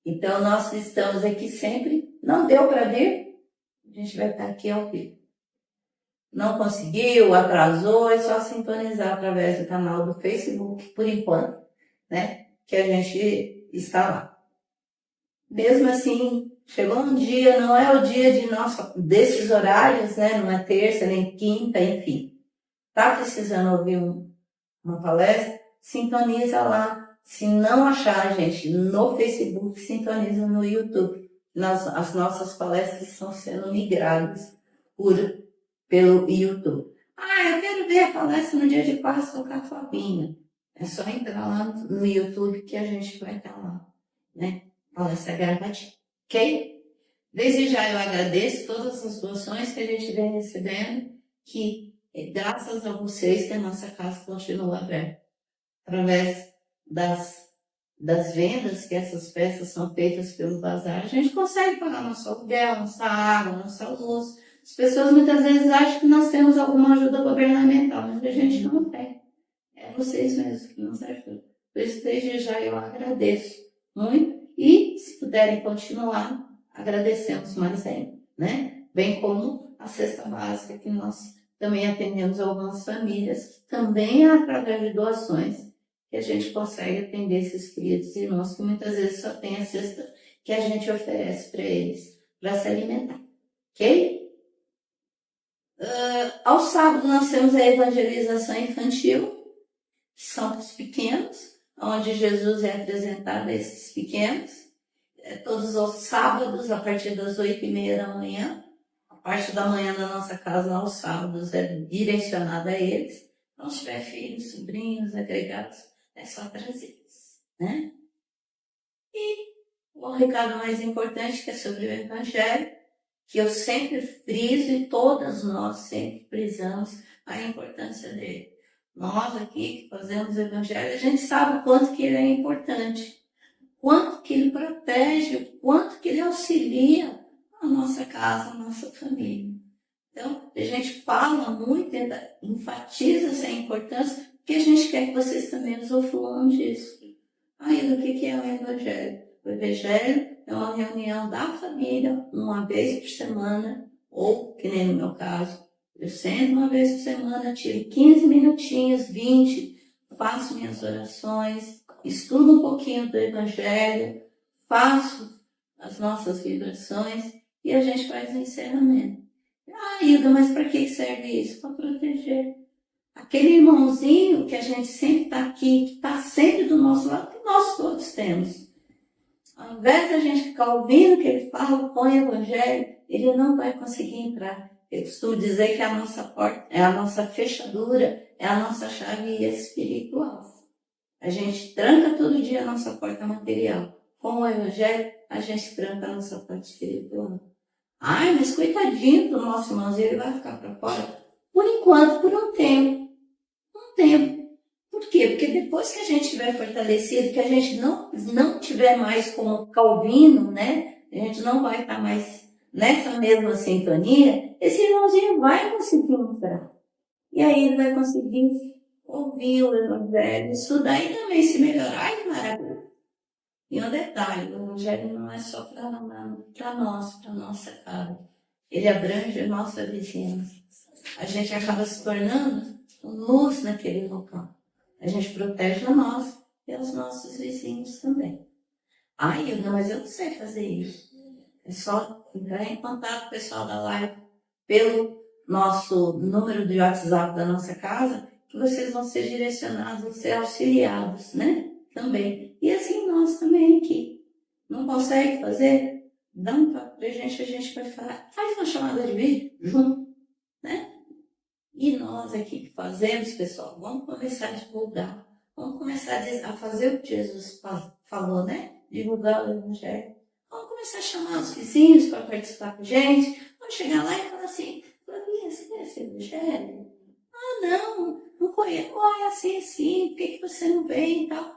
Então, nós estamos aqui sempre. Não deu para vir? A gente vai estar aqui ao vivo. Não conseguiu, atrasou, é só sintonizar através do canal do Facebook, por enquanto, né? Que a gente está lá. Mesmo assim, chegou um dia, não é o dia desses horários, né? Não é terça, nem quinta, enfim. Tá precisando ouvir uma palestra? Sintoniza lá. Se não achar a gente no Facebook, sintoniza no YouTube. As nossas palestras estão sendo migradas pelo YouTube. Eu quero ver a palestra no dia de Páscoa com a Fabinha. É só entrar lá no YouTube que a gente vai estar lá, né? Palestra gravadinha, ok? Desde já eu agradeço todas as doações que a gente vem recebendo, que é graças a vocês que a nossa casa continua aberta. Através das vendas que essas peças são feitas pelo bazar, a gente consegue pagar nosso aluguel, nossa água, nossa luz. As pessoas muitas vezes acham que nós temos alguma ajuda governamental, mas a gente não tem. É vocês mesmos que nos ajudam. Por isso, desde já eu agradeço muito e, se puderem continuar, agradecemos mais ainda, né? Bem como a cesta básica, que nós também atendemos algumas famílias, que também é através de doações que a gente consegue atender esses queridos irmãos que muitas vezes só tem a cesta que a gente oferece para eles, para se alimentar, ok? Ao sábado nós temos a evangelização infantil, que são para os pequenos, onde Jesus é apresentado a esses pequenos, todos os sábados, a partir das 8h30 da manhã. A parte da manhã na nossa casa, aos sábados, é direcionada a eles. Então, se tiver filhos, sobrinhos, agregados, é só trazê-los, né? E o recado mais importante, que é sobre o Evangelho, que eu sempre friso e todas nós sempre frisamos a importância dele. Nós aqui que fazemos o Evangelho, a gente sabe o quanto que ele é importante, quanto que ele protege, o quanto que ele auxilia a nossa casa, a nossa família. Então, a gente fala muito, enfatiza essa importância, porque a gente quer que vocês também usufruam disso. Aí, o que é o Evangelho? O Evangelho é uma reunião da família, uma vez por semana, ou, que nem no meu caso, eu sento uma vez por semana, tiro 15 minutinhos, 20, faço minhas orações, estudo um pouquinho do Evangelho, faço as nossas vibrações e a gente faz o encerramento. Hilda, mas para que serve isso? Para proteger aquele irmãozinho que a gente sempre está aqui, que está sempre do nosso lado, que nós todos temos. Ao invés de a gente ficar ouvindo o que ele fala, põe o Evangelho, ele não vai conseguir entrar. Eu costumo dizer que a nossa porta, é a nossa fechadura, é a nossa chave espiritual. A gente tranca todo dia a nossa porta material. Com o Evangelho, a gente tranca a nossa porta espiritual. Mas coitadinho do nosso irmãozinho, ele vai ficar para fora? Por enquanto, por um tempo. Por quê? Porque depois que a gente estiver fortalecido, que a gente não tiver mais como Calvino, né? A gente não vai estar mais nessa mesma sintonia, esse irmãozinho vai conseguir entrar. E aí ele vai conseguir ouvir o Evangelho, estudar e também se melhorar. Ai, que maravilha! E um detalhe, o Evangelho não é só para nós, para nossa casa. Ele abrange a nossa vizinhança. A gente acaba se tornando luz naquele local. A gente protege a nós e os nossos vizinhos também. Hilda, mas eu não sei fazer isso. É só entrar em contato com o pessoal da live pelo nosso número de WhatsApp da nossa casa, que vocês vão ser direcionados, vão ser auxiliados, né? Também. E assim nós também aqui. Não consegue fazer? Dá um toque pra gente, a gente vai falar. Faz uma chamada de vídeo junto, né? E nós aqui que fazemos, pessoal, vamos começar a divulgar. Vamos começar a fazer o que Jesus falou, né? Divulgar o Evangelho. Vamos começar a chamar os vizinhos para participar com a gente. Vamos chegar lá e falar assim, Flavinha, você conhece o Evangelho? Não conheço. Olha, assim, por que você não vem e tal?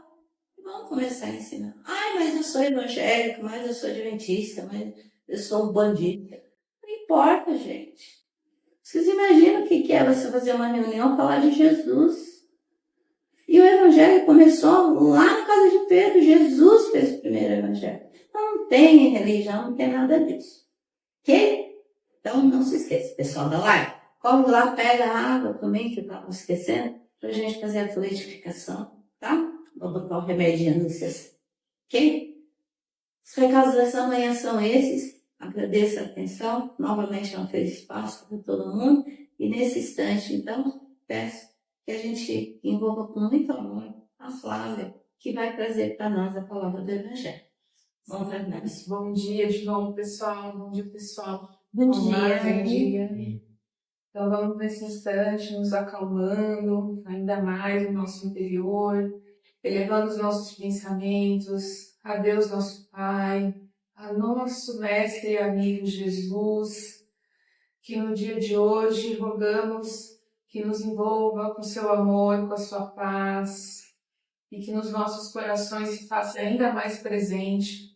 Vamos começar a ensinar. Mas eu sou evangélico, mas eu sou adventista, mas eu sou um bandido. Não importa, gente. Vocês imaginam o que é você fazer uma reunião e falar de Jesus? E o evangelho começou lá na casa de Pedro. Jesus fez o primeiro evangelho. Então não tem religião, não tem nada disso. Ok? Então não se esqueça, pessoal da live. Corre lá, pega a água também, que eu estava esquecendo, para a gente fazer a fluidificação, tá? Vou botar o remedinho no cessão. Ok? Os recados dessa manhã são esses. Agradeço a atenção. Novamente é um feliz Páscoa para todo mundo. E nesse instante, então, peço que a gente envolva com muito amor a Flávia, que vai trazer para nós a palavra do Evangelho. Vamos ver. Bom dia de novo, pessoal. Bom dia, pessoal. Bom Olá, dia. bom dia. Então, vamos nesse instante nos acalmando ainda mais no nosso interior, elevando os nossos pensamentos a Deus, nosso Pai, a nosso Mestre e amigo Jesus, que no dia de hoje rogamos que nos envolva com seu amor, com a sua paz, e que nos nossos corações se faça ainda mais presente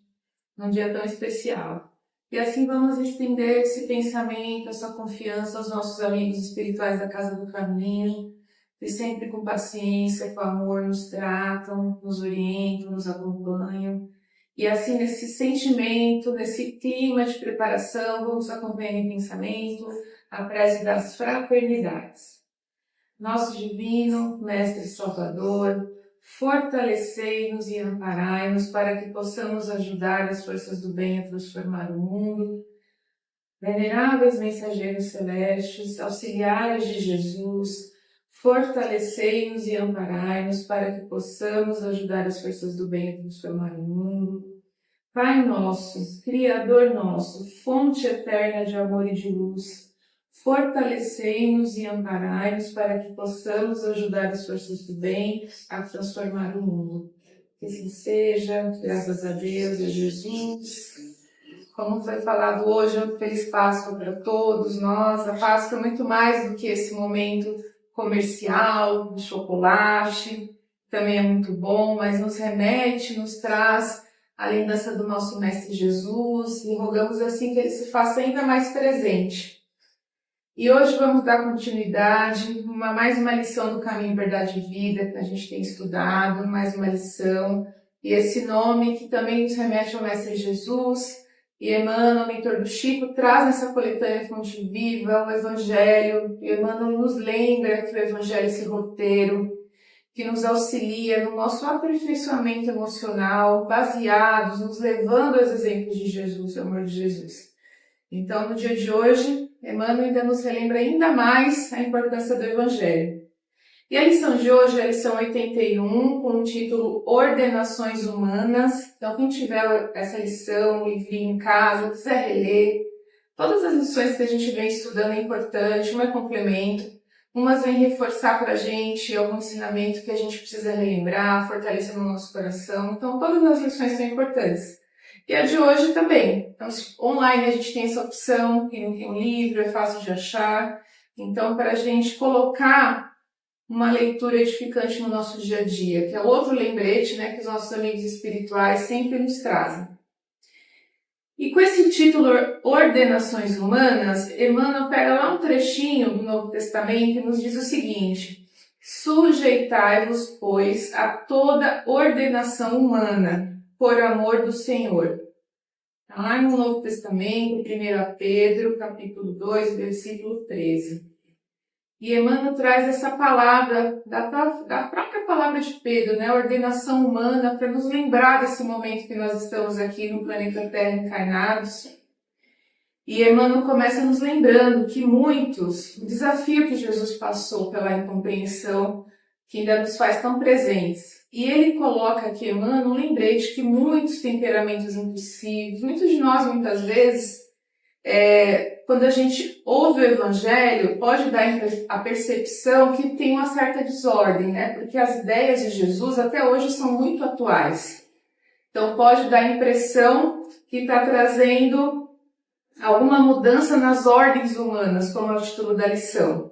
num dia tão especial. E assim vamos estender esse pensamento, essa confiança aos nossos amigos espirituais da Casa do Caminho, que sempre com paciência, com amor nos tratam, nos orientam, nos acompanham. E assim, nesse sentimento, nesse clima de preparação, vamos acompanhar em pensamento a prece das fraternidades. Nosso Divino Mestre Salvador, fortalecei-nos e amparai-nos para que possamos ajudar as forças do bem a transformar o mundo. Veneráveis mensageiros celestes, auxiliares de Jesus, fortalecei-nos e amparai-nos para que possamos ajudar as forças do bem a transformar o mundo. Pai nosso, Criador nosso, fonte eterna de amor e de luz, fortalecei-nos e amparai-nos para que possamos ajudar as forças do bem a transformar o mundo. Que assim seja, graças a Deus e a Jesus. Como foi falado hoje, é um feliz Páscoa para todos nós. A Páscoa é muito mais do que esse momento comercial, de chocolate, também é muito bom, mas nos remete, nos traz a lembrança do nosso Mestre Jesus e rogamos assim que ele se faça ainda mais presente. E hoje vamos dar continuidade, mais uma lição do Caminho, Verdade e Vida que a gente tem estudado, mais uma lição. E esse nome que também nos remete ao Mestre Jesus, e Emmanuel, mentor do Chico, traz nessa coletânea Fonte Viva o Evangelho. E Emmanuel nos lembra que o Evangelho é esse roteiro que nos auxilia no nosso aperfeiçoamento emocional, baseados, nos levando aos exemplos de Jesus, o amor de Jesus. Então, no dia de hoje, Emmanuel ainda nos relembra ainda mais a importância do Evangelho. E a lição de hoje é a lição 81, com o título Ordenações Humanas. Então, quem tiver essa lição, livrinho em casa, quiser reler, todas as lições que a gente vem estudando é importante, uma é complemento, umas vêm reforçar para a gente algum ensinamento que a gente precisa relembrar, fortalecer no nosso coração. Então, todas as lições são importantes. E a de hoje também. Então, online a gente tem essa opção, quem não tem um livro, é fácil de achar. Então, para a gente colocar uma leitura edificante no nosso dia a dia, que é outro lembrete, né, que os nossos amigos espirituais sempre nos trazem. E com esse título Ordenações Humanas, Emmanuel pega lá um trechinho do Novo Testamento e nos diz o seguinte: sujeitai-vos, pois, a toda ordenação humana, por amor do Senhor. Está lá no Novo Testamento, 1 Pedro, capítulo 2, versículo 13. E Emmanuel traz essa palavra, da própria palavra de Pedro, né? Ordenação humana, para nos lembrar desse momento que nós estamos aqui no planeta Terra encarnados. E Emmanuel começa nos lembrando que o desafio que Jesus passou pela incompreensão, que ainda nos faz tão presentes. E ele coloca aqui, Emmanuel, um lembrete que muitos temperamentos impossíveis, muitos de nós, muitas vezes, quando a gente ouve o Evangelho, pode dar a percepção que tem uma certa desordem, né? Porque as ideias de Jesus até hoje são muito atuais. Então pode dar a impressão que está trazendo alguma mudança nas ordens humanas, como é o título da lição.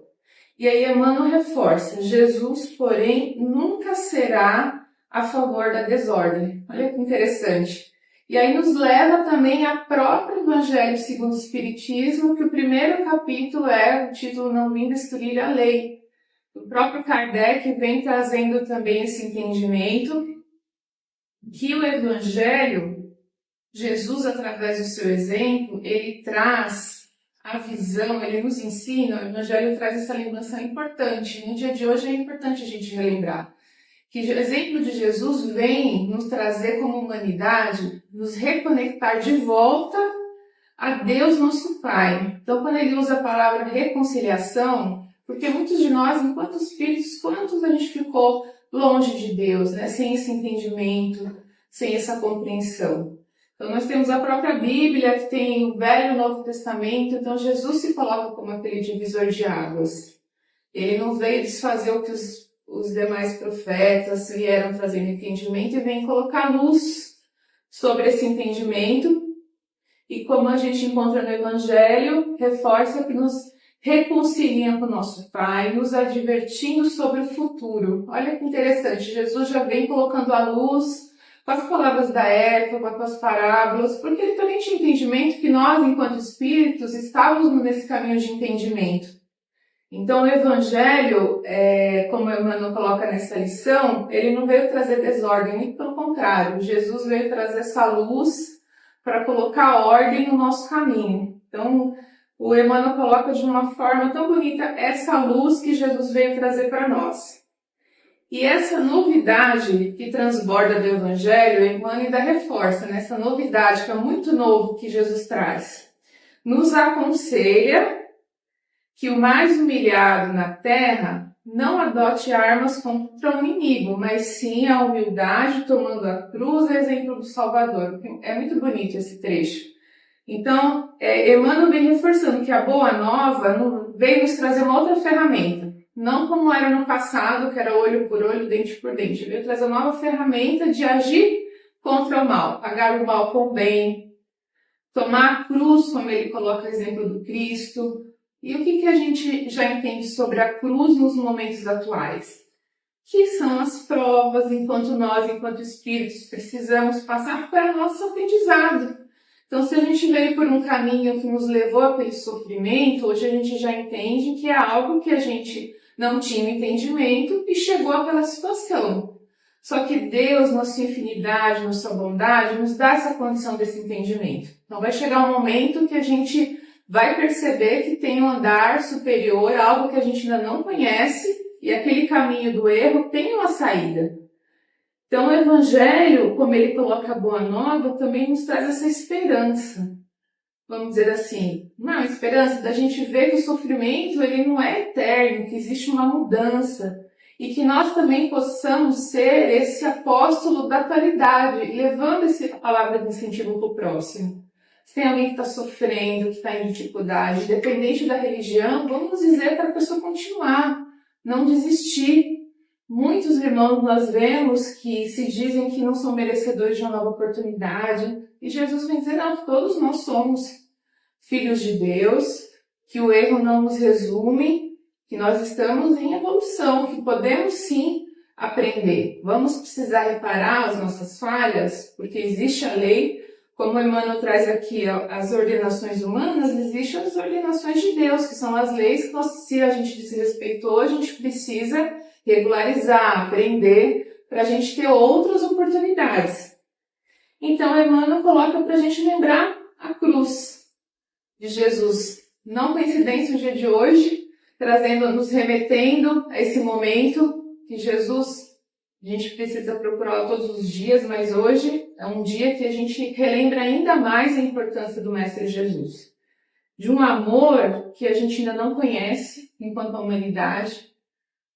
E aí Emmanuel reforça, Jesus, porém, nunca será a favor da desordem. Olha que interessante. E aí nos leva também ao próprio Evangelho segundo o Espiritismo, que o primeiro capítulo é o título Não Vim Destruir a Lei. O próprio Kardec vem trazendo também esse entendimento que o Evangelho, Jesus, através do seu exemplo, ele traz a visão, ele nos ensina, o Evangelho traz essa lembrança importante. No dia de hoje é importante a gente relembrar que o exemplo de Jesus vem nos trazer como humanidade, nos reconectar de volta a Deus nosso Pai. Então, quando ele usa a palavra reconciliação, porque muitos de nós, enquanto espíritos, quantos a gente ficou longe de Deus, né? Sem esse entendimento, sem essa compreensão. Então, nós temos a própria Bíblia, que tem o Velho e o Novo Testamento, então Jesus se coloca como aquele divisor de águas. Ele não veio desfazer o que os demais profetas vieram trazendo entendimento e vem colocar luz sobre esse entendimento. E como a gente encontra no Evangelho, reforça que nos reconcilia com o nosso Pai, nos advertindo sobre o futuro. Olha que interessante, Jesus já vem colocando a luz com as palavras da época, com as parábolas, porque ele também tinha entendimento que nós, enquanto espíritos, estávamos nesse caminho de entendimento. Então, o Evangelho, como o Emmanuel coloca nessa lição, ele não veio trazer desordem, muito pelo contrário. Jesus veio trazer essa luz para colocar ordem no nosso caminho. Então, o Emmanuel coloca de uma forma tão bonita essa luz que Jesus veio trazer para nós. E essa novidade que transborda do Evangelho, o Emmanuel ainda reforça, nessa novidade que é muito novo que Jesus traz. Nos aconselha que o mais humilhado na terra não adote armas contra o inimigo, mas sim a humildade, tomando a cruz, exemplo do Salvador. É muito bonito esse trecho. Então, Emmanuel vem reforçando que a Boa Nova veio nos trazer uma outra ferramenta. Não como era no passado, que era olho por olho, dente por dente. Veio trazer uma nova ferramenta de agir contra o mal, pagar o mal com o bem, tomar a cruz, como ele coloca o exemplo do Cristo. E o que a gente já entende sobre a cruz nos momentos atuais? Que são as provas, enquanto nós, enquanto espíritos, precisamos passar para o nosso aprendizado. Então, se a gente veio por um caminho que nos levou a aquele sofrimento, hoje a gente já entende que é algo que a gente não tinha entendimento e chegou àquela situação. Só que Deus, na sua infinidade, na sua bondade, nos dá essa condição desse entendimento. Então, vai chegar um momento que a gente vai perceber que tem um andar superior, algo que a gente ainda não conhece, e aquele caminho do erro tem uma saída. Então, o Evangelho, como ele coloca a Boa Nova, também nos traz essa esperança. Vamos dizer assim, uma esperança da gente ver que o sofrimento ele não é eterno, que existe uma mudança, e que nós também possamos ser esse apóstolo da atualidade, levando essa palavra de incentivo para o próximo. Se tem alguém que está sofrendo, que está em dificuldade, independente da religião, vamos dizer para a pessoa continuar, não desistir. Muitos irmãos nós vemos que se dizem que não são merecedores de uma nova oportunidade, e Jesus vem dizer, não, todos nós somos filhos de Deus, que o erro não nos resume, que nós estamos em evolução, que podemos sim aprender. Vamos precisar reparar as nossas falhas, porque existe a lei. Como o Emmanuel traz aqui as ordenações humanas, existem as ordenações de Deus, que são as leis que se a gente desrespeitou, a gente precisa regularizar, aprender, para a gente ter outras oportunidades. Então, Emmanuel coloca para a gente lembrar a cruz de Jesus. Não coincidência o dia de hoje, nos remetendo a esse momento que Jesus, a gente precisa procurá-lo todos os dias, mas hoje é um dia que a gente relembra ainda mais a importância do Mestre Jesus. De um amor que a gente ainda não conhece enquanto humanidade,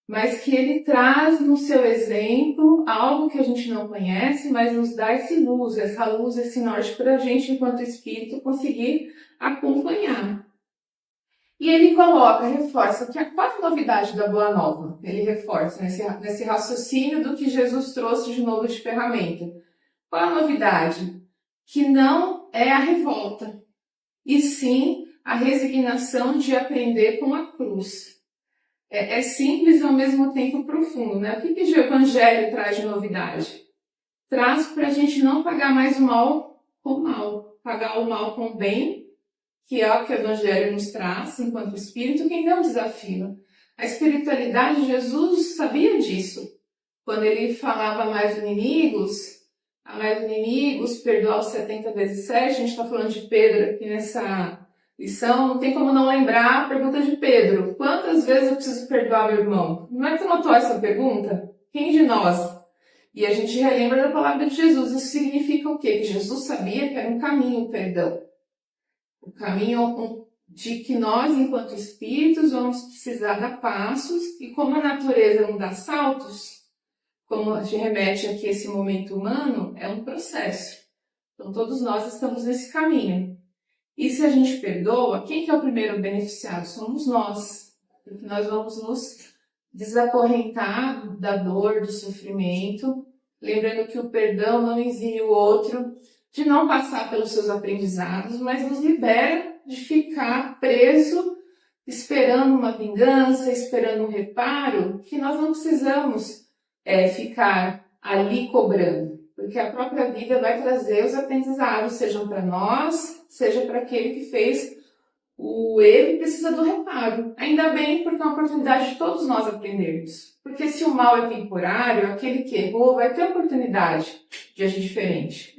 mas que ele traz no seu exemplo algo que a gente não conhece, mas nos dá essa luz, esse norte para a gente, enquanto espírito, conseguir acompanhar. E ele reforça que qual a novidade da Boa Nova? Ele reforça nesse raciocínio do que Jesus trouxe de novo de ferramenta. Qual a novidade? Que não é a revolta, e sim a resignação de aprender com a cruz. É simples e ao mesmo tempo profundo, né? O que o Evangelho traz de novidade? Traz para a gente não pagar mais o mal com o mal, pagar o mal com o bem, que é o que o Evangelho nos traz enquanto Espírito, que ainda é um desafio. A espiritualidade, Jesus sabia disso. Quando ele falava mais inimigos, perdoar os 70 vezes 7, a gente está falando de Pedro aqui nessa lição, não tem como não lembrar a pergunta de Pedro. Quantas vezes eu preciso perdoar meu irmão? Não é que tu notou essa pergunta? Quem de nós? E a gente relembra da palavra de Jesus. Isso significa o quê? Que Jesus sabia que era um caminho o perdão. O caminho de que nós, enquanto espíritos, vamos precisar dar passos, e como a natureza não dá saltos, como a gente remete aqui a esse momento humano, é um processo. Então todos nós estamos nesse caminho. E se a gente perdoa, quem que é o primeiro beneficiado? Somos nós. Porque nós vamos nos desacorrentar da dor, do sofrimento, lembrando que o perdão não exime o outro de não passar pelos seus aprendizados, mas nos libera de ficar preso, esperando uma vingança, esperando um reparo, que nós não precisamos ficar ali cobrando, porque a própria vida vai trazer os aprendizados, sejam para nós, seja para aquele que fez o erro e precisa do reparo. Ainda bem, porque é uma oportunidade de todos nós aprendermos. Porque se o mal é temporário, aquele que errou vai ter oportunidade de agir diferente.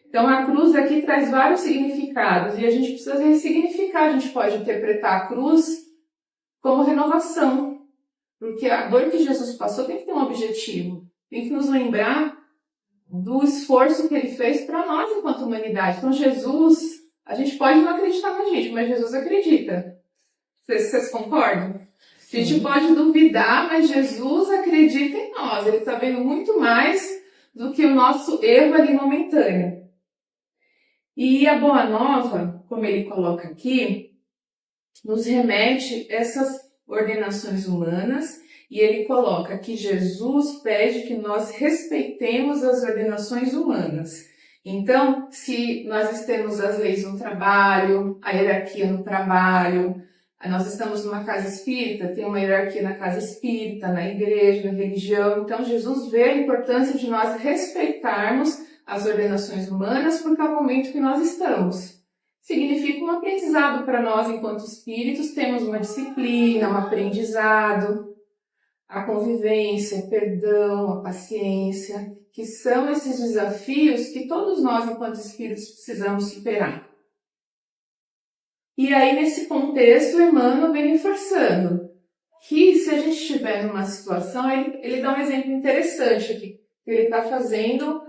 Então a cruz aqui traz vários significados e a gente precisa ressignificar. A gente pode interpretar a cruz como renovação, porque a dor que Jesus passou tem que ter um objetivo, tem que nos lembrar do esforço que ele fez para nós enquanto humanidade. Então Jesus, a gente pode não acreditar na gente, mas Jesus acredita. Vocês concordam? A gente pode duvidar, mas Jesus acredita em nós. Ele está vendo muito mais do que o nosso erro ali momentâneo. E a Boa Nova, como ele coloca aqui, nos remete a essas ordenações humanas, e ele coloca que Jesus pede que nós respeitemos as ordenações humanas. Então, se nós temos as leis no trabalho, a hierarquia no trabalho, nós estamos numa casa espírita, tem uma hierarquia na casa espírita, na igreja, na religião. Então, Jesus vê a importância de nós respeitarmos as ordenações humanas, porque é o momento que nós estamos. Significa um aprendizado para nós, enquanto espíritos, temos uma disciplina, um aprendizado, a convivência, o perdão, a paciência, que são esses desafios que todos nós, enquanto espíritos, precisamos superar. E aí, nesse contexto, Emmanuel vem reforçando que se a gente estiver numa situação, ele dá um exemplo interessante aqui. Ele está fazendo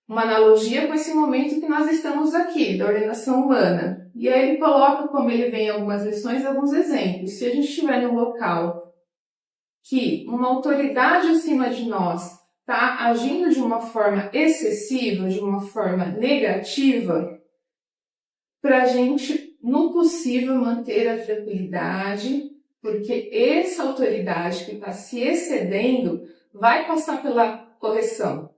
uma analogia com esse momento que nós estamos aqui, da ordenação humana. E aí ele coloca, como ele vem em algumas lições, alguns exemplos. Se a gente estiver num local que uma autoridade acima de nós está agindo de uma forma excessiva, de uma forma negativa, para a gente, no possível, manter a tranquilidade, porque essa autoridade que está se excedendo vai passar pela correção.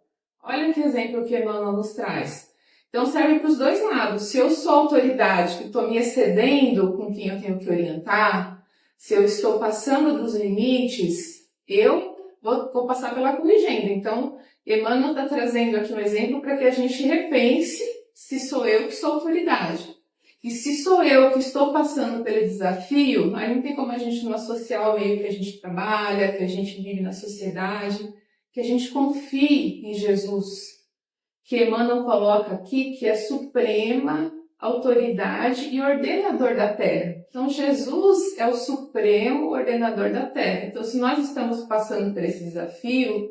Olha que exemplo que Emmanuel nos traz. Então serve para os dois lados. Se eu sou autoridade que estou me excedendo com quem eu tenho que orientar, se eu estou passando dos limites, eu vou passar pela corrigenda. Então, Emmanuel está trazendo aqui um exemplo para que a gente repense se sou eu que sou autoridade. E se sou eu que estou passando pelo desafio, aí não tem como a gente não associar ao meio que a gente trabalha, que a gente vive na sociedade, que a gente confie em Jesus, que Emmanuel coloca aqui que é suprema autoridade e ordenador da Terra. Então, Jesus é o supremo ordenador da Terra. Então, se nós estamos passando por esse desafio,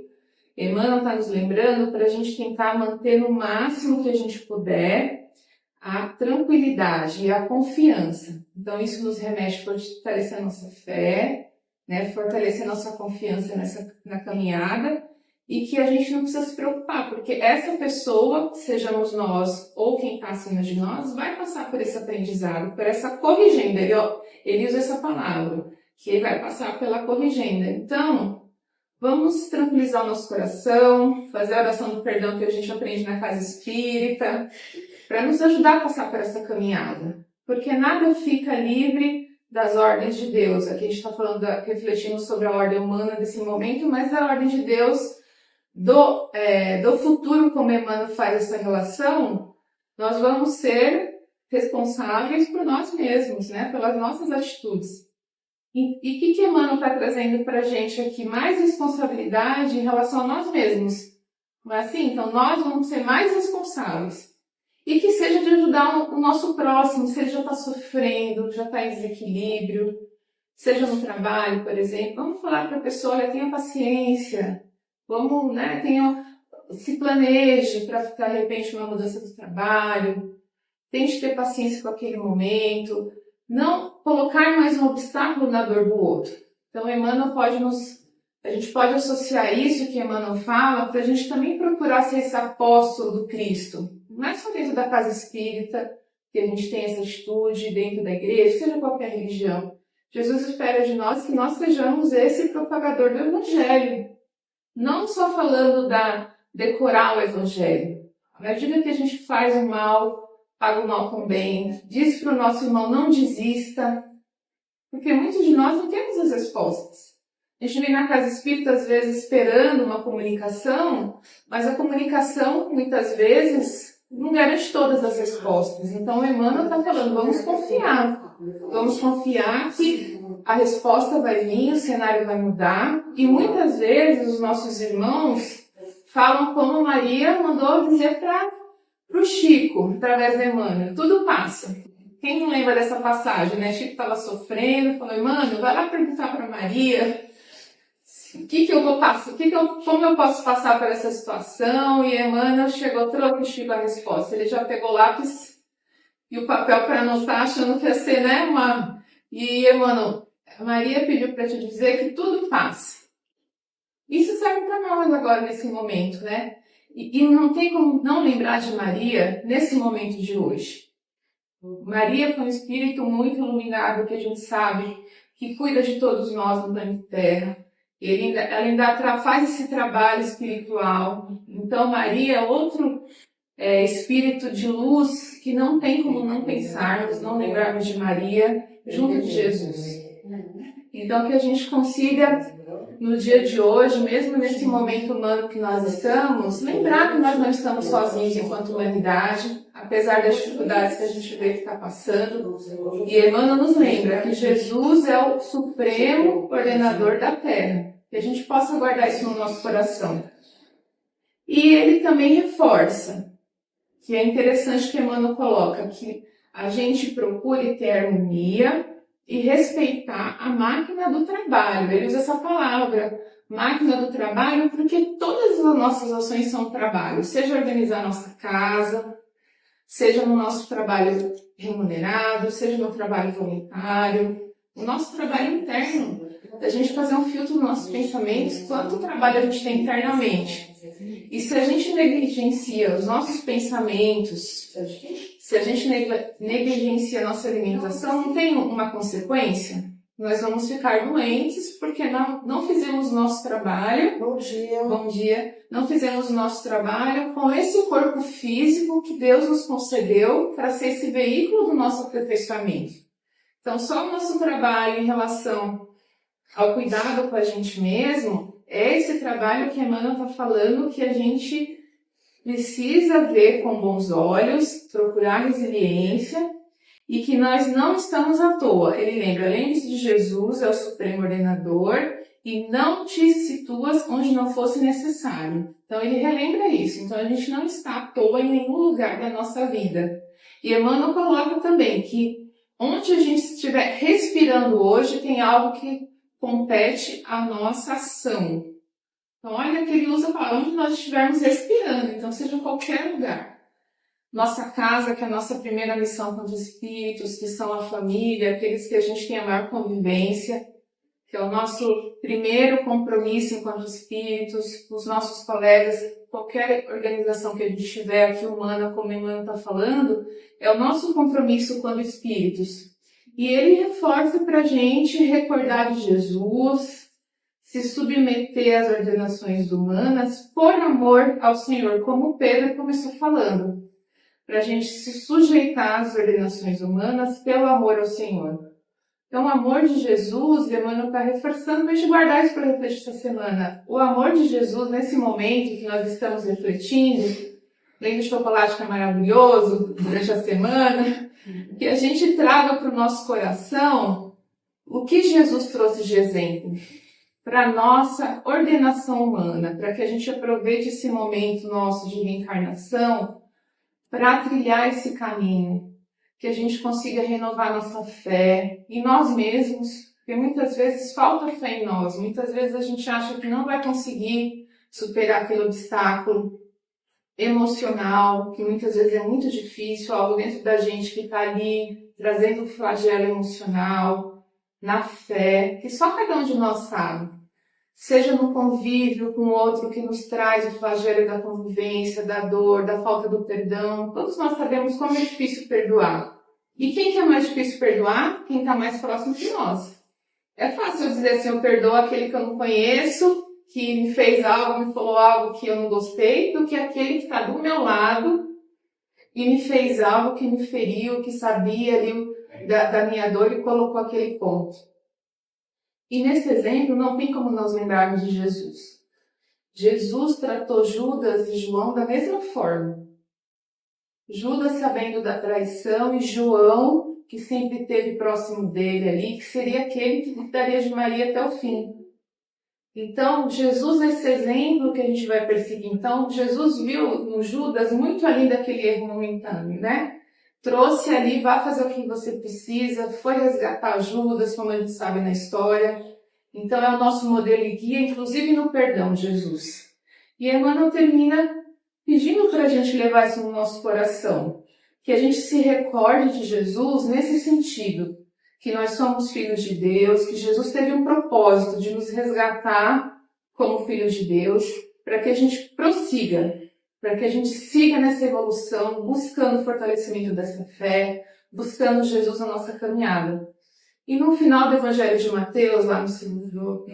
Emmanuel está nos lembrando para a gente tentar manter no máximo que a gente puder a tranquilidade e a confiança. Então, isso nos remete a fortalecer a nossa fé, né? Fortalecer a nossa confiança na caminhada, e que a gente não precisa se preocupar, porque essa pessoa, sejamos nós ou quem está acima de nós, vai passar por esse aprendizado, por essa corrigenda. Ele usa essa palavra, que ele vai passar pela corrigenda. Então, vamos tranquilizar o nosso coração, fazer a oração do perdão que a gente aprende na casa espírita, para nos ajudar a passar por essa caminhada. Porque nada fica livre das ordens de Deus. Aqui a gente está falando, refletindo sobre a ordem humana desse momento, mas da ordem de Deus do futuro, como Emmanuel faz essa relação, nós vamos ser responsáveis por nós mesmos, né? Pelas nossas atitudes. E o que Emmanuel está trazendo para a gente aqui? Mais responsabilidade em relação a nós mesmos. Não é assim? Então, nós vamos ser mais responsáveis. E que seja de ajudar o nosso próximo, se ele já está sofrendo, já está em desequilíbrio, seja no trabalho, por exemplo. Vamos falar para a pessoa, olha, tenha paciência, vamos, né, se planeje para, de repente, uma mudança do trabalho, tente ter paciência com aquele momento, não colocar mais um obstáculo na dor do outro. Então, Emmanuel a gente pode associar isso que Emmanuel fala para a gente também procurar ser esse apóstolo do Cristo. Não é só dentro da casa espírita que a gente tem essa atitude, dentro da igreja, seja qualquer religião. Jesus espera de nós que nós sejamos esse propagador do Evangelho. Não só falando decorar o Evangelho. À medida que a gente faz o mal, paga o mal com o bem, diz para o nosso irmão, não desista. Porque muitos de nós não temos as respostas. A gente vem na casa espírita, às vezes, esperando uma comunicação, mas a comunicação, muitas vezes, não garante todas as respostas. Então, o Emmanuel está falando, vamos confiar. Vamos confiar que a resposta vai vir, o cenário vai mudar. E muitas vezes, os nossos irmãos falam como Maria mandou dizer para o Chico, através de Emmanuel, tudo passa. Quem não lembra dessa passagem, né? Chico estava sofrendo, falou, Emmanuel, vai lá perguntar para Maria como eu posso passar por essa situação? E Emmanuel trouxe para o Chico a resposta. Ele já pegou o lápis e o papel para anotar, achando que ia ser, né, E Emmanuel, Maria pediu para te dizer que tudo passa. Isso serve para nós agora, nesse momento, né? E não tem como não lembrar de Maria nesse momento de hoje. Maria foi um espírito muito iluminado, que a gente sabe, que cuida de todos nós no planeta Terra. Ela ainda faz esse trabalho espiritual. Então, Maria é outro espírito de luz que não tem como não pensarmos, não lembrarmos de Maria junto de Jesus. Então, que a gente consiga, no dia de hoje, mesmo nesse momento humano que nós estamos, lembrar que nós não estamos sozinhos enquanto humanidade, apesar das dificuldades que a gente vê que está passando. E Emmanuel nos lembra que Jesus é o supremo ordenador da Terra. Que a gente possa guardar isso no nosso coração. E ele também reforça, que é interessante que Emmanuel coloca, que a gente procure ter harmonia e respeitar a máquina do trabalho. Ele usa essa palavra, máquina do trabalho, porque todas as nossas ações são trabalho, seja organizar nossa casa, seja no nosso trabalho remunerado, seja no trabalho voluntário, o nosso trabalho interno, da gente fazer um filtro nos nossos pensamentos, quanto trabalho a gente tem internamente. E se a gente negligencia os nossos pensamentos, se a gente negligencia a nossa alimentação, não tem uma consequência? Nós vamos ficar doentes porque não fizemos o nosso trabalho. Bom dia. Bom dia. Não fizemos o nosso trabalho com esse corpo físico que Deus nos concedeu para ser esse veículo do nosso aperfeiçoamento. Então, só o nosso trabalho em relação ao cuidado com a gente mesmo é esse trabalho que a Emmanuel está falando que a gente precisa ver com bons olhos, procurar resiliência e que nós não estamos à toa. Ele lembra, lembre-se de Jesus, é o supremo ordenador e não te situas onde não fosse necessário. Então ele relembra isso. Então a gente não está à toa em nenhum lugar da nossa vida. E Emmanuel coloca também que onde a gente estiver respirando hoje tem algo que compete à nossa ação. Então, olha que ele usa para onde nós estivermos respirando, então seja em qualquer lugar. Nossa casa, que é a nossa primeira missão com os espíritos, que são a família, aqueles que a gente tem a maior convivência, que é o nosso primeiro compromisso enquanto espíritos, os nossos colegas, qualquer organização que a gente tiver aqui humana, como a Emmanuel está falando, é o nosso compromisso quanto espíritos. E ele reforça para a gente recordar de Jesus, se submeter às ordenações humanas por amor ao Senhor, como Pedro começou falando, para a gente se sujeitar às ordenações humanas pelo amor ao Senhor. Então, o amor de Jesus, Emmanuel está reforçando, para a gente guardar isso para refletir essa semana. O amor de Jesus, nesse momento que nós estamos refletindo, além do chocolate que é maravilhoso durante a semana, que a gente traga para o nosso coração O que Jesus trouxe de exemplo? Para a nossa ordenação humana, para que a gente aproveite esse momento nosso de reencarnação para trilhar esse caminho, que a gente consiga renovar nossa fé em nós mesmos, porque muitas vezes falta fé em nós, muitas vezes a gente acha que não vai conseguir superar aquele obstáculo emocional, que muitas vezes é muito difícil, algo dentro da gente que está ali trazendo um flagelo emocional, na fé, que só cada um de nós sabe. Seja no convívio com o outro que nos traz o flagelo da convivência, da dor, da falta do perdão. Todos nós sabemos como é difícil perdoar. E quem que é mais difícil perdoar? Quem está mais próximo de nós. É fácil eu dizer assim, eu perdoo aquele que eu não conheço, que me fez algo, me falou algo que eu não gostei, do que aquele que está do meu lado e me fez algo que me feriu, que sabia ali da minha dor e colocou aquele ponto. E nesse exemplo não tem como nós lembrarmos de Jesus. Jesus tratou Judas e João da mesma forma. Judas sabendo da traição e João, que sempre esteve próximo dele ali, que seria aquele que daria de Maria até o fim. Então, Jesus, esse exemplo que a gente vai perseguir, então, Jesus viu no Judas muito além daquele erro momentâneo, né? Trouxe ali, vá fazer o que você precisa, foi resgatar Judas, como a gente sabe na história. Então, é o nosso modelo e guia, inclusive no perdão, Jesus. E Emmanuel termina pedindo para a gente levar isso no nosso coração, que a gente se recorde de Jesus nesse sentido, que nós somos filhos de Deus, que Jesus teve um propósito de nos resgatar como filhos de Deus, para que a gente prossiga, para que a gente siga nessa evolução, buscando o fortalecimento dessa fé, buscando Jesus na nossa caminhada. E no final do Evangelho de Mateus, lá no segundo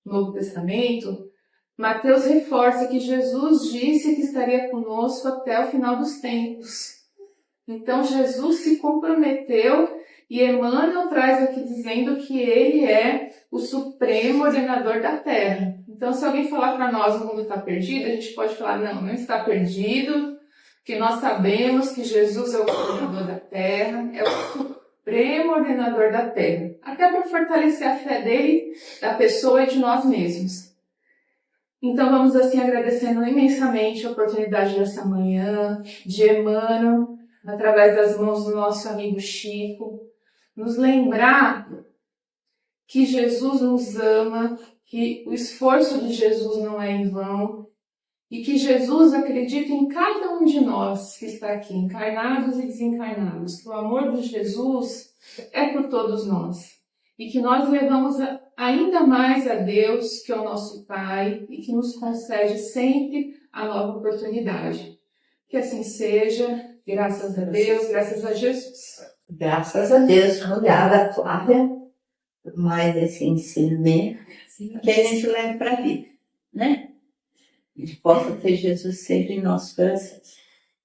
Novo Testamento, Mateus reforça que Jesus disse que estaria conosco até o final dos tempos. Então Jesus se comprometeu e Emmanuel traz aqui dizendo que ele é o supremo ordenador da Terra. Então se alguém falar para nós o mundo está perdido, a gente pode falar, não está perdido, que nós sabemos que Jesus é o ordenador da Terra, é o supremo ordenador da Terra. Até para fortalecer a fé dele, da pessoa e de nós mesmos. Então vamos assim agradecendo imensamente a oportunidade dessa manhã, de Emmanuel, através das mãos do nosso amigo Chico, nos lembrar que Jesus nos ama, que o esforço de Jesus não é em vão e que Jesus acredita em cada um de nós que está aqui, encarnados e desencarnados, que o amor de Jesus é por todos nós e que nós levamos ainda mais a Deus, que é o nosso Pai e que nos concede sempre a nova oportunidade. Que assim seja. Graças a Deus, graças a Jesus. Graças a Deus, obrigada, Flávia, por mais esse ensinamento que a gente leva para a vida, né? A gente possa ter Jesus sempre em nossos corações.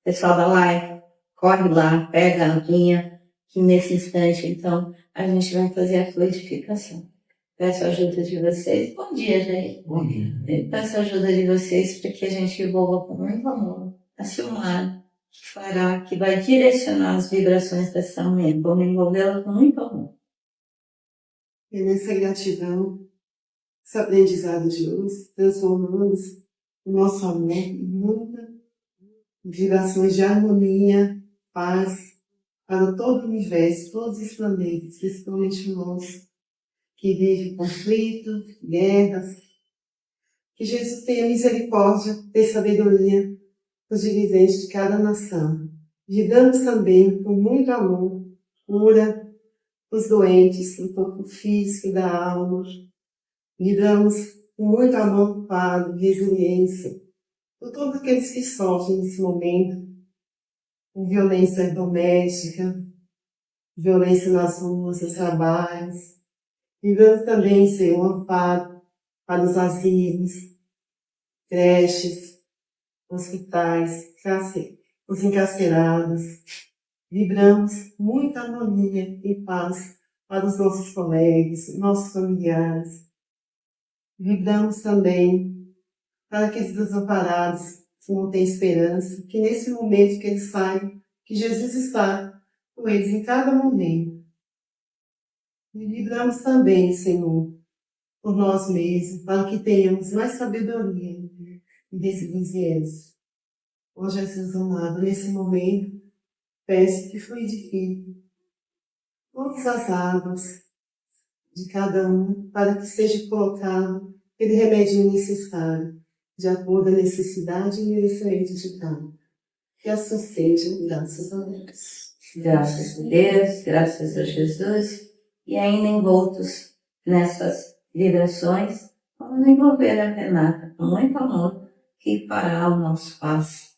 Pessoal da live, corre lá, pega a aguinha, que nesse instante, então, a gente vai fazer a fluidificação. Peço a ajuda de vocês. Bom dia, gente. Bom dia. Peço a ajuda de vocês para que a gente envolva com muito amor a Silmara, que vai direcionar as vibrações dessa manhã. Vamos envolvê-la com muito amor. E nessa gratidão, esse aprendizado de luz, transformamos o nosso amor em muitas vibrações de harmonia, paz, para todo o universo, todos os planetas, principalmente o nosso, que vive conflito, guerras. Que Jesus tenha misericórdia, dê sabedoria os dirigentes de cada nação. Ligamos também com muito amor, cura os doentes do corpo físico e da alma. Ligamos com muito amor, Pai, resiliência, por todos aqueles que sofrem nesse momento, com violência doméstica, violência nas ruas, nos trabalhos. Ligamos também, Senhor, amparo para os asilos, creches, hospitais, os encarcerados. Vibramos muita harmonia e paz para os nossos colegas, nossos familiares. Vibramos também para aqueles desamparados que não têm esperança, que nesse momento que eles saibam que Jesus está com eles em cada momento. E livramos também, Senhor, por nós mesmos, para que tenhamos mais sabedoria e resiliência. Ó Jesus amado, nesse momento, peço que fluidifique todas as águas de cada um, para que seja colocado aquele remédio necessário, de acordo à necessidade e necessidade de cada. Que assim seja, graças a Deus. Graças a Deus, graças a Jesus, e ainda envoltos nessas vibrações, vamos envolver a Renata com muito amor, que fará o nosso passo.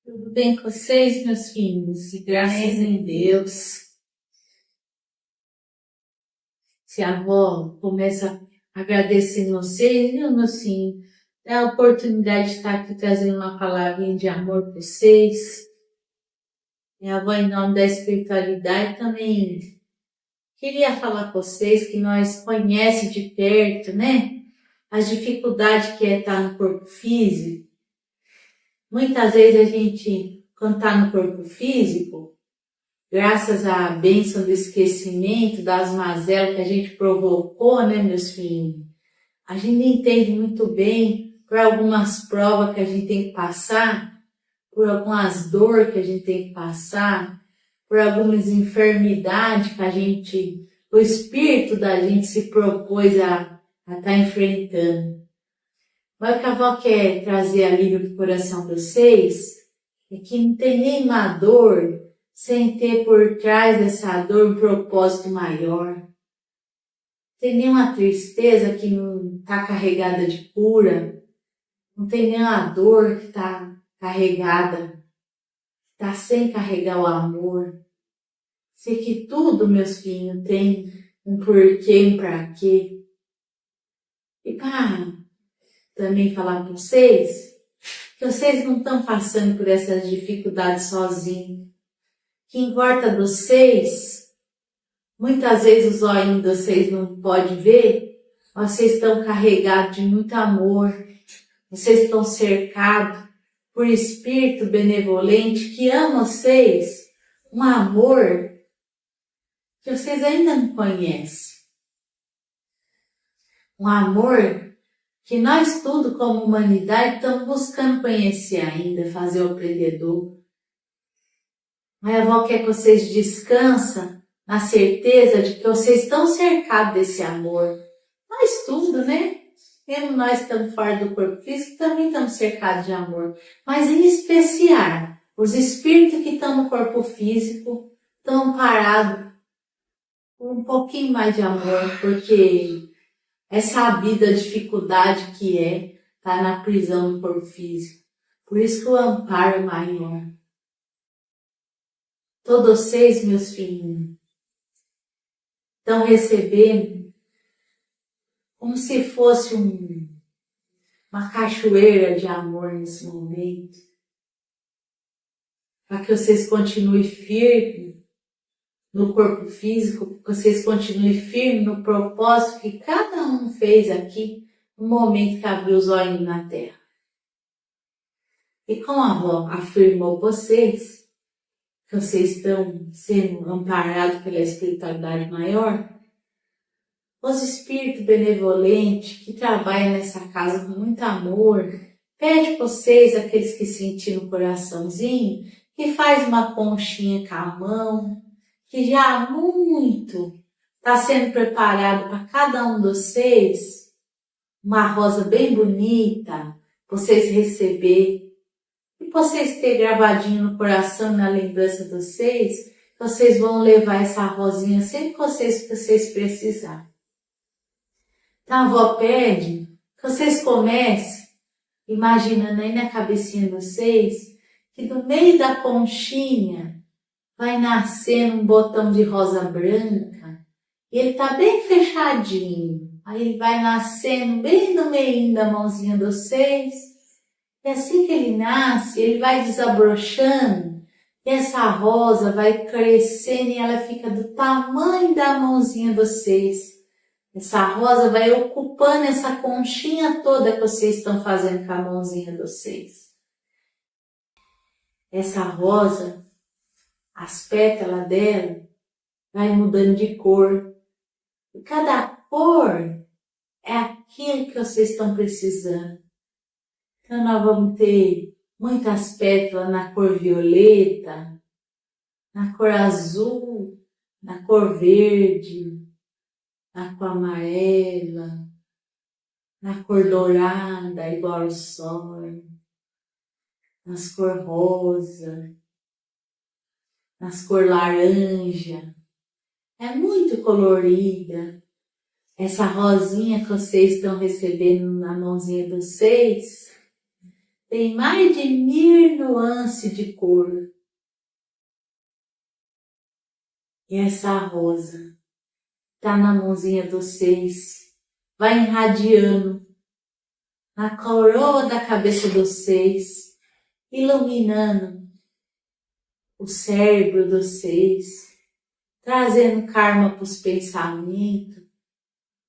Tudo bem com vocês, meus filhos? E graças a Deus. Se a avó começa agradecendo vocês, viu, meus filhos? É a oportunidade de estar aqui trazendo uma palavrinha de amor para vocês. Minha avó, em nome da espiritualidade, também queria falar com vocês que nós conhecemos de perto, né? As dificuldades que é estar no corpo físico. Muitas vezes a gente, quando está no corpo físico, graças à bênção do esquecimento, das mazelas que a gente provocou, né, meus filhos? A gente entende muito bem por algumas provas que a gente tem que passar, por algumas dores que a gente tem que passar, por algumas enfermidades que o espírito da gente se propôs a estar enfrentando. Mas o que a avó quer trazer alívio para o coração de vocês é que não tem nenhuma dor sem ter por trás dessa dor um propósito maior. Não tem nenhuma tristeza que não está carregada de cura. Não tem nenhuma dor que está carregada, está sem carregar o amor. Sei que tudo, meus filhos, tem um porquê, um pra quê. E para também falar para vocês que vocês não estão passando por essas dificuldades sozinhos. Que em volta de vocês, muitas vezes os olhos de vocês não podem ver, mas vocês estão carregados de muito amor. Vocês estão cercados por espírito benevolente que ama vocês, um amor que vocês ainda não conhecem. Um amor que nós tudo como humanidade estamos buscando conhecer ainda, fazer o aprendedor. Mas a avó quer que vocês descansem na certeza de que vocês estão cercados desse amor. Nós tudo, né? Mesmo nós estamos fora do corpo físico, também estamos cercados de amor. Mas em especial, os espíritos que estão no corpo físico estão parados com um pouquinho mais de amor, porque é sabida a dificuldade que é estar na prisão do corpo físico. Por isso que o amparo é maior. Todos vocês, meus filhinhos, estão recebendo como se fosse uma cachoeira de amor nesse momento. Para que vocês continuem firmes no corpo físico, que vocês continuem firmes no propósito que cada um fez aqui no momento que abriu os olhos na terra. E como a avó afirmou vocês, que vocês estão sendo amparados pela espiritualidade maior, os espíritos benevolentes que trabalham nessa casa com muito amor, pede para vocês, aqueles que sentiram no coraçãozinho, que faz uma conchinha com a mão, que já há muito está sendo preparado para cada um de vocês, uma rosa bem bonita, para vocês receber, e para vocês terem gravadinho no coração e na lembrança de vocês, vocês vão levar essa rosinha sempre que vocês precisarem. Então a avó pede que vocês comecem imaginando aí na cabecinha de vocês que do meio da conchinha vai nascendo um botão de rosa branca e ele tá bem fechadinho. Aí ele vai nascendo bem no meio da mãozinha de vocês. E assim que ele nasce, ele vai desabrochando e essa rosa vai crescendo e ela fica do tamanho da mãozinha de vocês. Essa rosa vai ocupando essa conchinha toda que vocês estão fazendo com a mãozinha de vocês. Essa rosa, as pétalas dela vai mudando de cor. E cada cor é aquilo que vocês estão precisando. Então nós vamos ter muitas pétalas na cor violeta, na cor azul, na cor verde, na cor amarela, na cor dourada, igual ao sol, nas cor rosa, nas cor laranja. É muito colorida. Essa rosinha que vocês estão recebendo na mãozinha de vocês tem mais de 1000 nuances de cor. E essa rosa tá na mãozinha de vocês, vai irradiando na coroa da cabeça de vocês, iluminando o cérebro de vocês, trazendo karma para os pensamentos,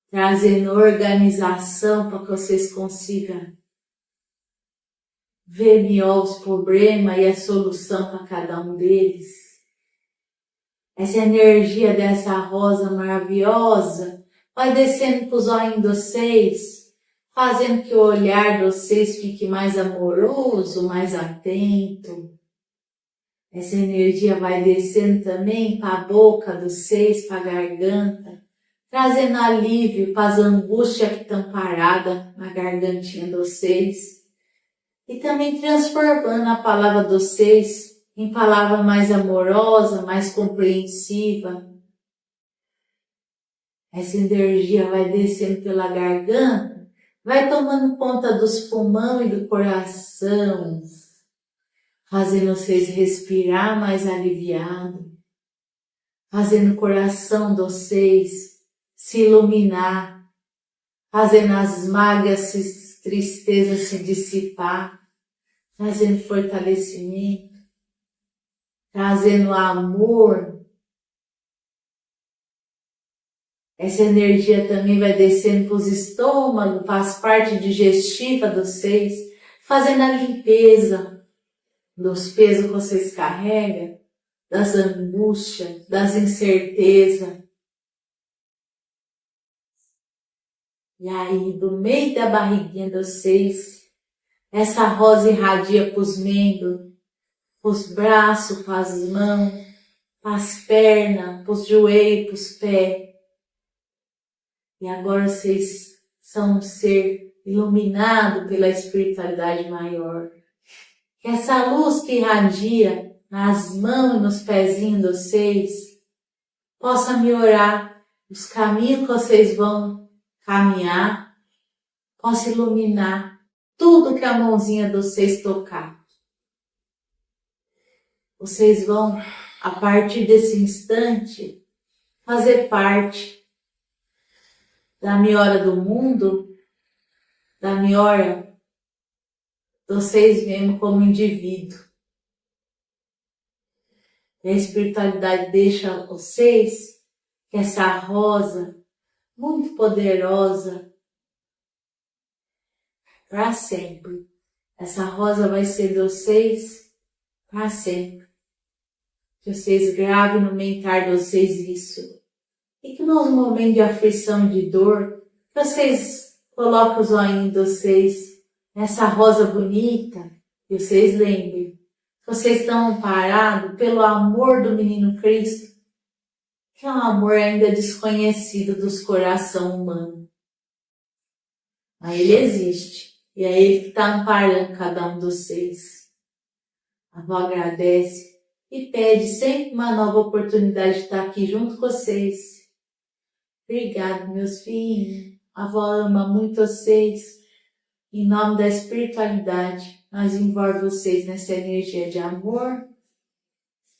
trazendo organização para que vocês consigam ver melhor os problemas e a solução para cada um deles. Essa energia dessa rosa maravilhosa vai descendo para os olhos de vocês, fazendo que o olhar de vocês fique mais amoroso, mais atento. Essa energia vai descendo também para a boca de vocês, para a garganta, trazendo alívio para as angústias que estão paradas na gargantinha de vocês. E também transformando a palavra de vocês em palavra mais amorosa, mais compreensiva. Essa energia vai descendo pela garganta, vai tomando conta dos pulmões e do coração, fazendo vocês respirar mais aliviado, fazendo o coração de vocês se iluminar, fazendo as mágoas, tristezas se dissipar, trazendo fortalecimento, trazendo amor. Essa energia também vai descendo para os estômagos, para as partes digestivas de vocês, fazendo a limpeza dos pesos que vocês carregam, das angústias, das incertezas. E aí, do meio da barriguinha de vocês, essa rosa irradia para os membros, para os braços, para as mãos, para as pernas, para os joelhos, para os pés. E agora vocês são um ser iluminado pela espiritualidade maior. Que essa luz que irradia nas mãos e nos pezinhos de vocês possa melhorar os caminhos que vocês vão caminhar, possa iluminar tudo que a mãozinha de vocês tocar. Vocês vão, a partir desse instante, fazer parte da melhora do mundo, da melhora de vocês mesmo como indivíduo. E a espiritualidade deixa vocês que essa rosa muito poderosa para sempre. Essa rosa vai ser de vocês para sempre. Que vocês gravem no mental de vocês isso. E que nos momentos de aflição e de dor, que vocês coloquem os olhinhos de vocês nessa rosa bonita. E vocês lembrem que vocês estão amparados pelo amor do menino Cristo, que é um amor ainda desconhecido dos corações humanos. Mas ele existe. E é ele que está amparando cada um de vocês. A avó agradece e pede sempre uma nova oportunidade de estar aqui junto com vocês. Obrigado, meus filhos. A avó ama muito vocês. Em nome da espiritualidade, nós envolvemos vocês nessa energia de amor.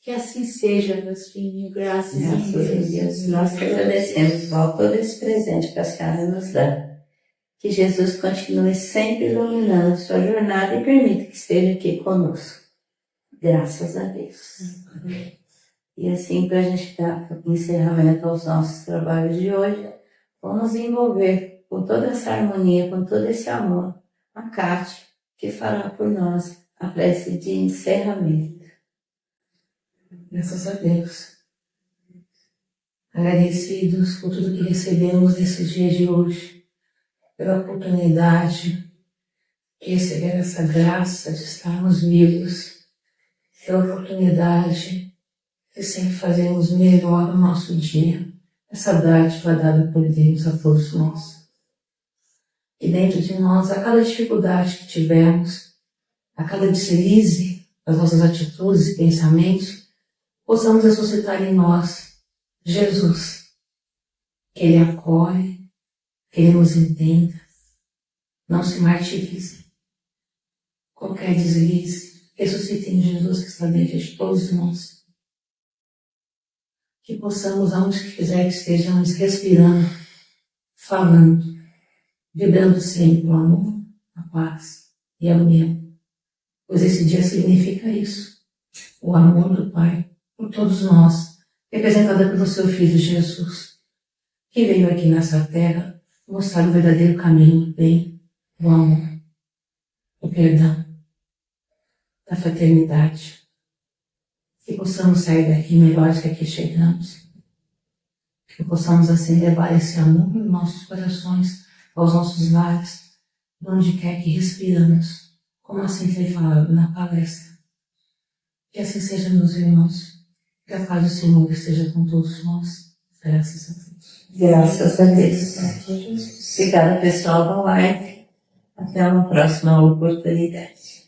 Que assim seja, meus filhos. Graças a Deus. Nós que agradecemos, vó, todo esse presente que a senhora nos dá. Que Jesus continue sempre iluminando a sua jornada e permita que esteja aqui conosco. Graças a Deus. E assim, para a gente dar encerramento aos nossos trabalhos de hoje, vamos envolver com toda essa harmonia, com todo esse amor, a Cátia, que fará por nós a prece de encerramento. Graças a Deus. Agradecidos por tudo que recebemos nesse dia de hoje, pela oportunidade de receber essa graça de estarmos vivos, pela oportunidade de sempre fazermos melhor o nosso dia, essa dádiva dada por Deus a todos nós. E dentro de nós, a cada dificuldade que tivermos, a cada deslize das nossas atitudes e pensamentos, possamos ressuscitar em nós Jesus, que Ele acolhe, que Ele nos entenda, não se martirize. Qualquer deslize, ressuscite em Jesus que está dentro de todos nós. Que possamos, aonde quiser que estejamos, respirando, falando, vibrando sempre o amor, a paz e a união. Pois esse dia significa isso, o amor do Pai por todos nós, representada pelo seu Filho Jesus, que veio aqui nessa terra mostrar o verdadeiro caminho do bem, do amor, do perdão, da fraternidade. Que possamos sair daqui melhores que aqui chegamos. Que possamos assim levar esse amor nos nossos corações, aos nossos lares, onde quer que respiramos, como assim foi falado na palestra. Que assim seja, meus irmãos. Que a paz do Senhor esteja com todos nós. Graças a Deus. Graças a Deus. Obrigada, pessoal da live. Até uma próxima oportunidade.